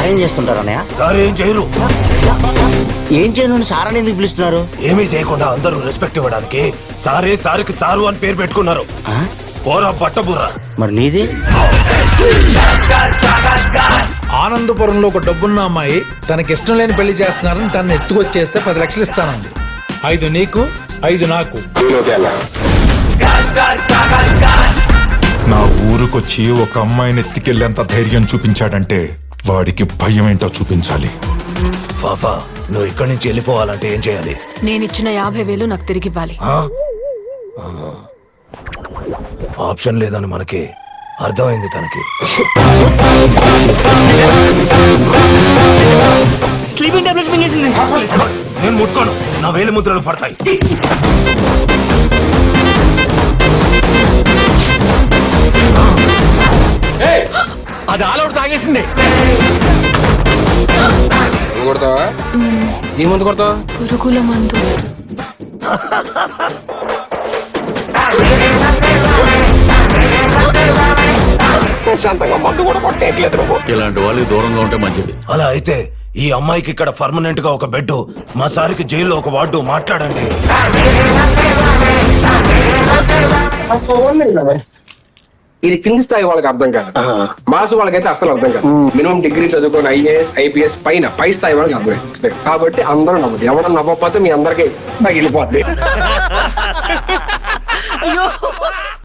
ఏం చేస్తుంటారు అన్నయ్య? సార్ ఏం చేయరు. ఏం చేయను సార్ అని ఎందుకు పిలుస్తున్నారు? ఏమీ చేయకుండా అందరూ రెస్పెక్ట్ ఇవ్వడానికి సారే సారికి సారు అని పేరు పెట్టుకున్నారు. ఆ? పోరా బట్టబుర్రా. మరి నీది? ఆనందపురంలో ఒక డబ్బున్న అమ్మాయి తనకిష్టం లేని పెళ్లి చేస్తున్నారని తనని ఎత్తుకొచ్చేస్తే 10 లక్షలు ఇస్తానంది. 5 నీకు 5 నాకు. నా ఊరుకొచ్చి ఒక అమ్మాయిని ఎత్తికెళ్లేంత ధైర్యం చూపించాడంటే వాడికి భయం ఏంటో చూపించాలి. పాపా నువ్వు ఇక్కడి నుంచి వెళ్ళిపోవాలంటే ఏం చేయాలి? నేనిచ్చిన 50,000 నాకు తిరిగి ఇవ్వాలి. ఆప్షన్ లేదని మనకి అర్థమైంది తనకి. స్లీపింగ్ టాబ్లెట్స్ మింగేసింది. నేను ముట్టుకోను, నా వేలి ముద్రలు పడతాయి. అది ఆలౌట్ తాగేసింది. కొడతావా? ఈ ముందు కొడతావా? పురుగుల మందు. ఇలాంటి వాళ్ళకి దూరంగా ఉంటే మంచిది. అలా అయితే ఈ అమ్మాయికి ఇక్కడ పర్మనెంట్ గా ఒక బెడ్, మా సారికి జైల్లో ఒక వార్డు మాట్లాడండి. ఇది కింది స్థాయి వాళ్ళకి అర్థం కాదు, మాసు వాళ్ళకైతే అసలు అర్థం కాదు. మినిమం డిగ్రీ చదువుకొని IAS IPS పై స్థాయి వాళ్ళకి అర్థం. కాబట్టి అందరూ నవ్వదు. ఎవరు నవ్వకపోతే మీ అందరికి తగిలిపోద్ది. అయ్యో